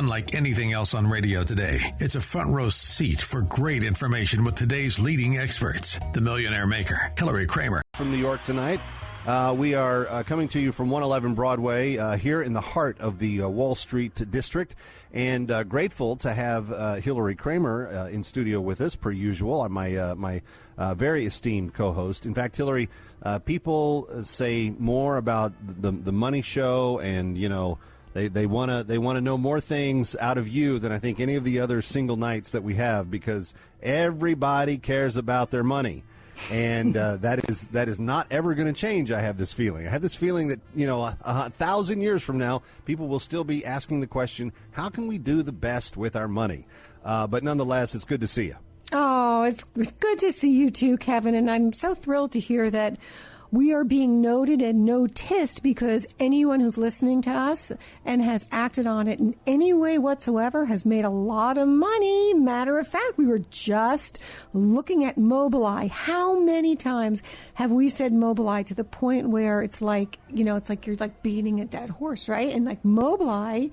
Unlike anything else on radio today, it's a front row seat for great information with today's leading experts. The Millionaire Maker, Hilary Kramer. From New York tonight, we are coming to you from 111 Broadway here in the heart of the Wall Street district, and grateful to have Hilary Kramer in studio with us, per usual, my very esteemed co-host. In fact, Hilary, people say more about the money show, and, you know, They want to know more things out of you than I think any of the other single nights that we have, because everybody cares about their money, and that is not ever going to change. I have this feeling. I have this feeling that, you know, 1,000 years from now, people will still be asking the question, how can we do the best with our money? But nonetheless, it's good to see you. Oh, it's good to see you too, Kevin, and I'm so thrilled to hear that we are being noted and noticed, because anyone who's listening to us and has acted on it in any way whatsoever has made a lot of money. Matter of fact, we were just looking at Mobileye. How many times have we said Mobileye to the point where it's like, you know, it's like you're like beating a dead horse, right? And like Mobileye,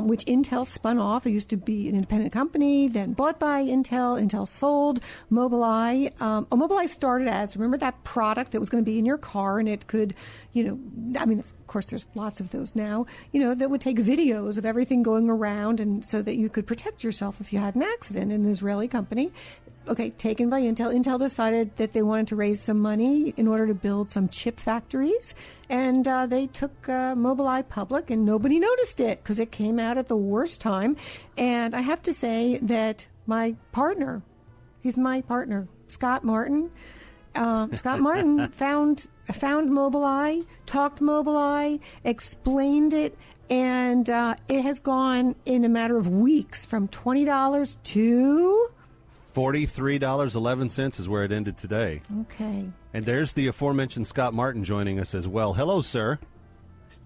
which Intel spun off. It used to be an independent company, then bought by Intel. Intel sold Mobileye. Mobileye started as, remember that product that was going to be in your car, and it could, you know, I mean, of course, there's lots of those now, you know, that would take videos of everything going around, and so that you could protect yourself if you had an accident. An Israeli company. Okay, taken by Intel. Intel decided that they wanted to raise some money in order to build some chip factories, and they took Mobileye public, and nobody noticed it because it came out at the worst time. And I have to say that my partner, he's my partner, Scott Martin. Scott Martin found Mobileye, talked Mobileye, explained it, and it has gone in a matter of weeks from $20 to $43.11 is where it ended today. Okay. And there's the aforementioned Scott Martin joining us as well. Hello, sir.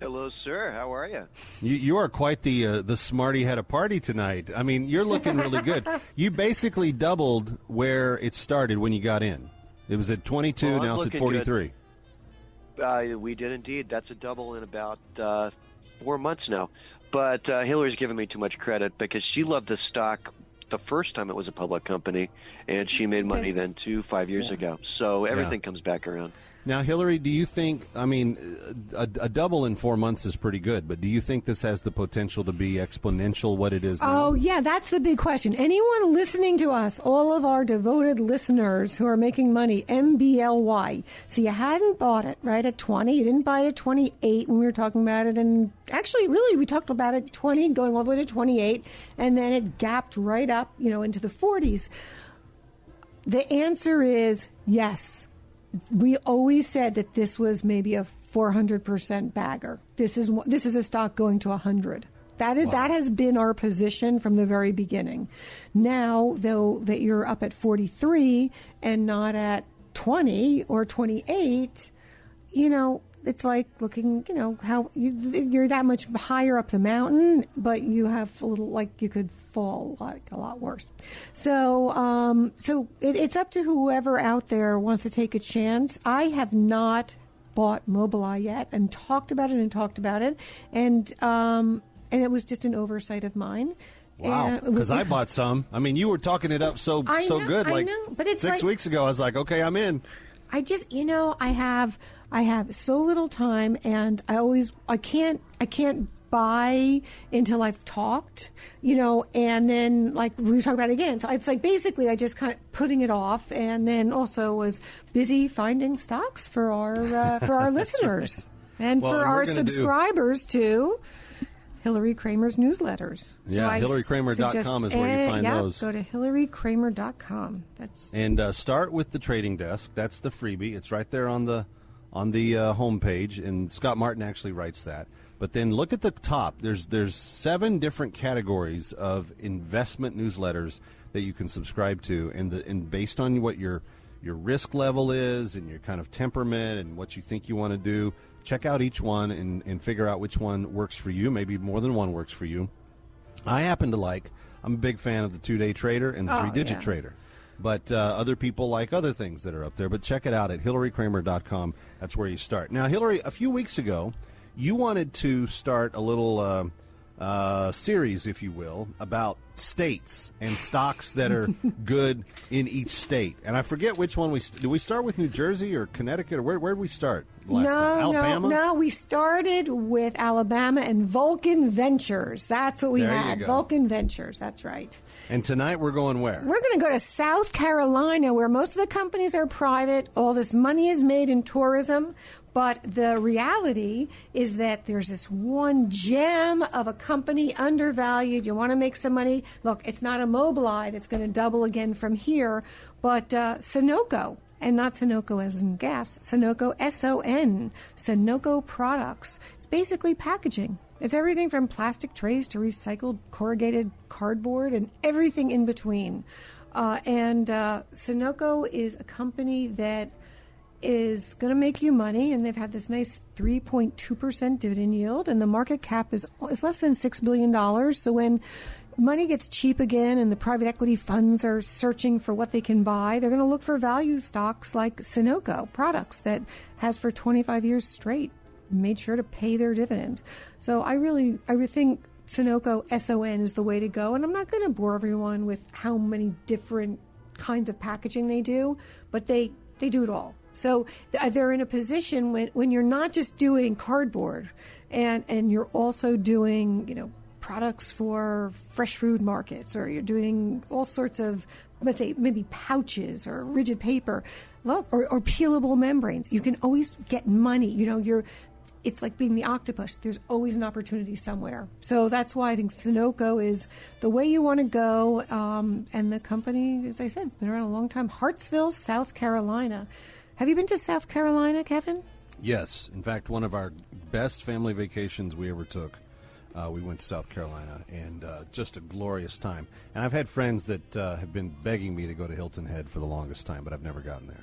Hello, sir. How are you? You are quite the smarty had a party tonight. I mean, you're looking really good. You basically doubled where it started when you got in. It was at 22, well, now it's at 43. We did indeed. That's a double in about 4 months now. But Hillary's giving me too much credit, because she loved the stock the first time it was a public company, and she made money then too 5 years ago. So everything comes back around. Now, Hilary, do you think, I mean, a double in 4 months is pretty good, but do you think this has the potential to be exponential, what it is now? Oh, yeah, that's the big question. Anyone listening to us, all of our devoted listeners who are making money, MBLY. So you hadn't bought it, right, at 20. You didn't buy it at 28 when we were talking about it. And actually, really, we talked about it at 20, going all the way to 28, and then it gapped right up, you know, into the 40s. The answer is yes. We always said that this was maybe a 400% bagger. This is a stock going to 100. That has been our position from the very beginning. Now, though, that you're up at 43 and not at 20 or 28, you know, it's like looking, you know, how you're that much higher up the mountain, but you have a little, like, you could fall a lot worse. So, it's up to whoever out there wants to take a chance. I have not bought Mobileye yet, and talked about it, and it was just an oversight of mine. Wow, because I bought some. I mean, you were talking it up so good. Like, but it's 6 weeks ago, I was like, okay, I'm in. I just, you know, I have so little time, and I can't buy until I've talked, you know, and then, like, we talk about it again. So it's like basically I just kind of putting it off, and then also was busy finding stocks for our listeners and for our subscribers to Hilary Kramer's newsletters. Yeah, HilaryKramer.com is where you find those. Go to HilaryKramer.com. And start with the trading desk. That's the freebie. It's right there on the homepage, and Scott Martin actually writes that. But then look at the top. There's 7 different categories of investment newsletters that you can subscribe to, and based on what your risk level is and your kind of temperament and what you think you want to do, check out each one and figure out which one works for you. Maybe more than one works for you. I'm a big fan of the 2-day trader and the 3-digit trader. But other people like other things that are up there. But check it out at HilaryKramer.com. That's where you start. Now, Hilary, a few weeks ago, you wanted to start a little series, if you will, about states and stocks that are good in each state. And I forget which one do we start with New Jersey or Connecticut, or where did we start last time? Alabama? No, we started with Alabama and Vulcan Ventures. That's what we had. Vulcan Ventures, that's right. And tonight we're going where? We're going to go to South Carolina, where most of the companies are private. All this money is made in tourism. But the reality is that there's this one gem of a company undervalued. You want to make some money. Look, it's not a Mobileye that's going to double again from here, but Sunoco, and not Sunoco as in gas, Sunoco, S-O-N, Sunoco Products. It's basically packaging. It's everything from plastic trays to recycled corrugated cardboard and everything in between. And Sunoco is a company that is going to make you money, and they've had this nice 3.2% dividend yield, and the market cap is less than $6 billion. So when money gets cheap again and the private equity funds are searching for what they can buy, they're going to look for value stocks like Sunoco Products that has for 25 years straight made sure to pay their dividend. So I think Sunoco, S-O-N, is the way to go. And I'm not going to bore everyone with how many different kinds of packaging they do, but they do it all. So they're in a position when you're not just doing cardboard and you're also doing, products for fresh food markets, or you're doing all sorts of, let's say, maybe pouches or rigid paper, or peelable membranes. You can always get money. It's like being the octopus. There's always an opportunity somewhere. So that's why I think Sunoco is the way you want to go. And the company, as I said, it's been around a long time. Hartsville, South Carolina. Have you been to South Carolina, Kevin? Yes. In fact, one of our best family vacations we ever took, we went to South Carolina, and just a glorious time. And I've had friends that have been begging me to go to Hilton Head for the longest time, but I've never gotten there.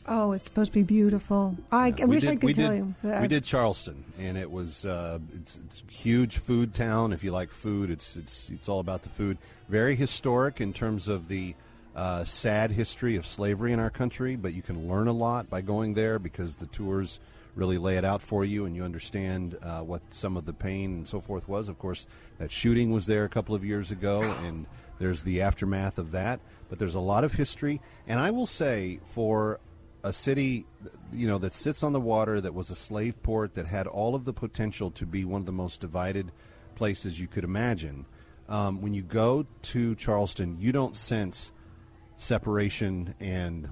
Oh, it's supposed to be beautiful. I wish I could tell you. We did Charleston, and it was it's a huge food town. If you like food, it's all about the food. Very historic in terms of the sad history of slavery in our country, but you can learn a lot by going there because the tours really lay it out for you, and you understand what some of the pain and so forth was. Of course, that shooting was there a couple of years ago, and there's the aftermath of that. But there's a lot of history, and I will say for a city, that sits on the water, that was a slave port, that had all of the potential to be one of the most divided places you could imagine. When you go to Charleston, you don't sense separation and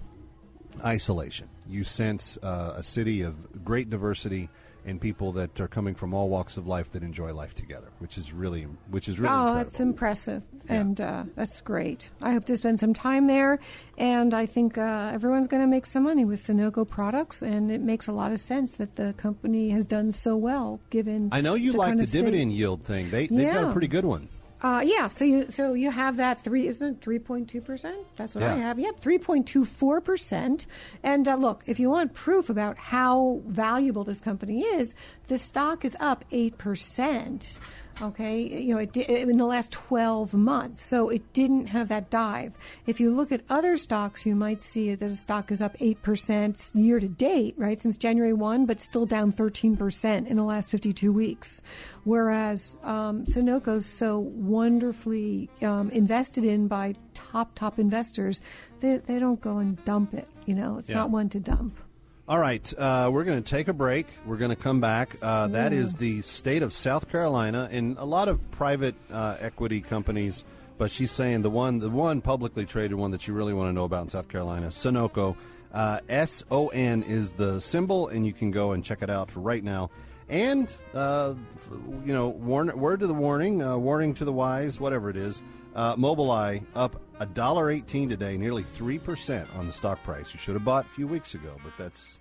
isolation. You sense a city of great diversity and people that are coming from all walks of life that enjoy life together, which is really incredible. That's impressive, and that's great. I hope to spend some time there, and I think everyone's going to make some money with Sunoco Products, and it makes a lot of sense that the company has done so well, given I know you like the dividend yield thing. They've got a pretty good one. So you have that 3.2%? That's what I have. Yep, 3.24%. And look, if you want proof about how valuable this company is, the stock is up 8%. Okay, in the last 12 months. So it didn't have that dive. If you look at other stocks, you might see that a stock is up 8% year to date, right, since January 1, but still down 13% in the last 52 weeks. Whereas Sunoco's so wonderfully invested in by top investors, they don't go and dump it. It's not one to dump. All right, we're going to take a break. We're going to come back. That is the state of South Carolina, and a lot of private equity companies. But she's saying the one publicly traded one that you really want to know about in South Carolina, Sunoco, S-O-N is the symbol, and you can go and check it out for right now. And word to the warning to the wise, whatever it is. Mobileye up $1.18 today, nearly 3% on the stock price. You should have bought a few weeks ago, but that's,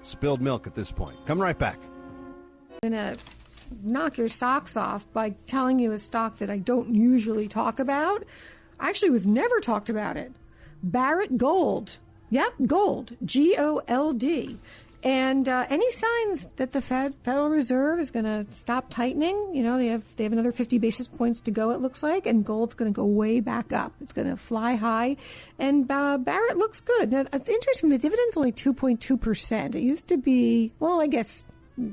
spilled milk at this point. Come right back. I'm going to knock your socks off by telling you a stock that I don't usually talk about. Actually, we've never talked about it. Barrett Gold. Yep, gold. G-O-L-D. And any signs that the Federal Reserve is going to stop tightening? They have another 50 basis points to go, it looks like, and gold's going to go way back up. It's going to fly high, and Barrett looks good. Now, it's interesting. The dividend's only 2.2%. It used to be, well, I guess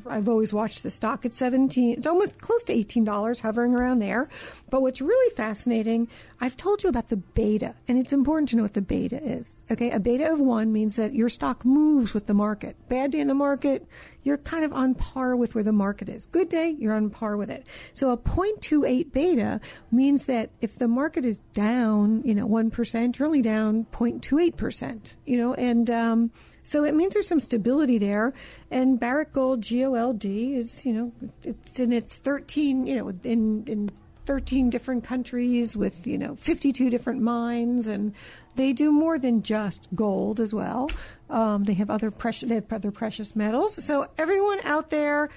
I've always watched the stock at 17. It's almost close to $18, hovering around there. But what's really fascinating, I've told you about the beta, and it's important to know what the beta is. Okay, a beta of 1 means that your stock moves with the market. Bad day in the market, you're kind of on par with where the market is. Good day, you're on par with it. So a 0.28 beta means that if the market is down, 1%, you're only down 0.28%, and so it means there's some stability there. And Barrick Gold, GOLD, is, it's in its 13, in 13 different countries with, 52 different mines, and they do more than just gold as well. They have other precious metals. So everyone out there,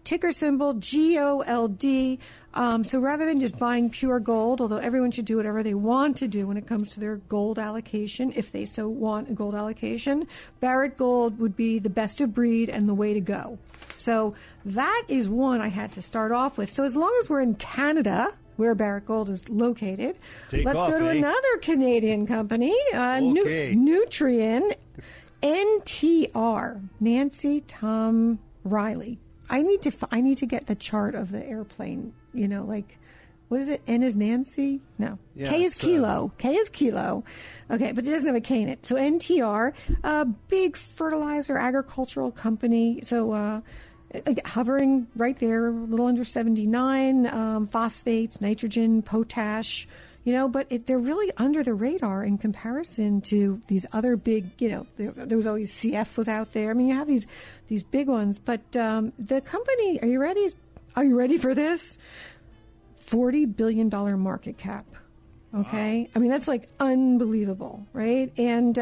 ticker symbol GOLD. So rather than just buying pure gold, although everyone should do whatever they want to do when it comes to their gold allocation, if they so want a gold allocation, Barrick Gold would be the best of breed and the way to go. So that is one I had to start off with. So as long as we're in Canada, where Barrick Gold is located, let's go to another Canadian company, Nutrien, NTR, Nancy Tom Riley. I need to get the chart of the airplane, what is it? N is Nancy? No. Yeah, K is kilo. K is kilo. Okay, but it doesn't have a K in it. So NTR, a big fertilizer agricultural company. So hovering right there, a little under 79, phosphates, nitrogen, potash, but they're really under the radar in comparison to these other big, there was always CF was out there. I mean, you have these big ones, but the company, are you ready? Are you ready for this? $40 billion market cap. Okay. Wow. I mean, that's like unbelievable, right? And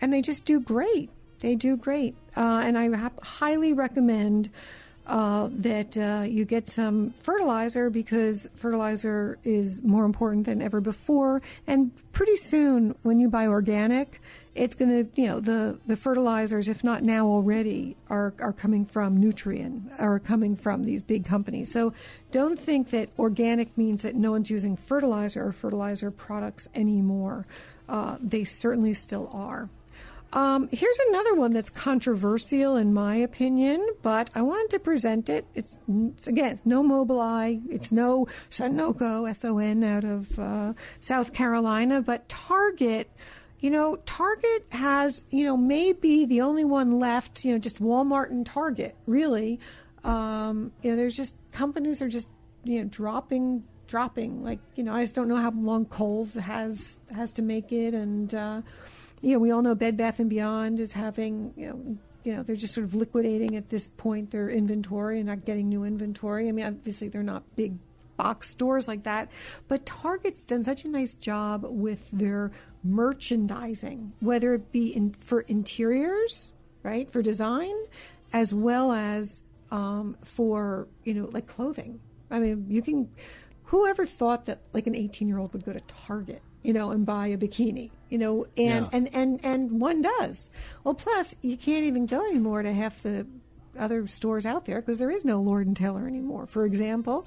they just do great. They do great. And I highly recommend that you get some fertilizer, because fertilizer is more important than ever before. And pretty soon, when you buy organic, it's going to, the fertilizers, if not now already, are coming from Nutrien, are coming from these big companies. So don't think that organic means that no one's using fertilizer or fertilizer products anymore. They certainly still are. Here's another one that's controversial in my opinion, but I wanted to present it. It's no Mobileye. It's no Sunoco, S-O-N, out of South Carolina, but Target. Target has, maybe the only one left, just Walmart and Target, really. There's just, companies are just, dropping. Like, I just don't know how long Kohl's has to make it. And, we all know Bed Bath & Beyond is having, they're just sort of liquidating at this point their inventory and not getting new inventory. I mean, obviously they're not big box stores like that, but Target's done such a nice job with their merchandising, whether it be for interiors, right, for design, as well as for, like clothing. I mean, whoever thought that like an 18-year-old would go to Target, and buy a bikini, and one does. Well, plus you can't even go anymore to half the other stores out there because there is no Lord & Taylor anymore, for example.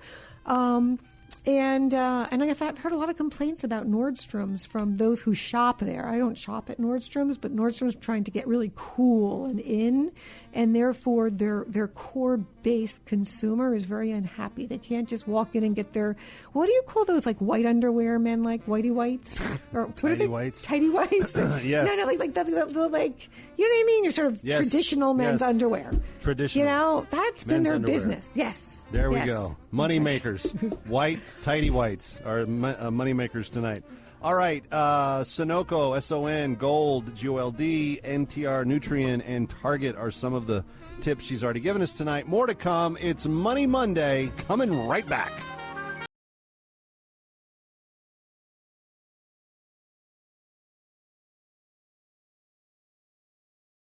And I've heard a lot of complaints about Nordstrom's from those who shop there. I don't shop at Nordstrom's, but Nordstrom's trying to get really cool and in, and therefore their core base consumer is very unhappy. They can't just walk in and get their, what do you call those, like white underwear men, like whitey whites? Or tidy whites. Tidy whites? Yes. No, like the like, you know what I mean? Your sort of traditional men's underwear. Traditional. That's been their business. Yes. There we go. Money makers. White, tidy whites are money makers tonight. All right. Sunoco, S-O-N, Gold, GOLD, NTR, Nutrien, and Target are some of the tips she's already given us tonight. More to come. It's Money Monday. Coming right back.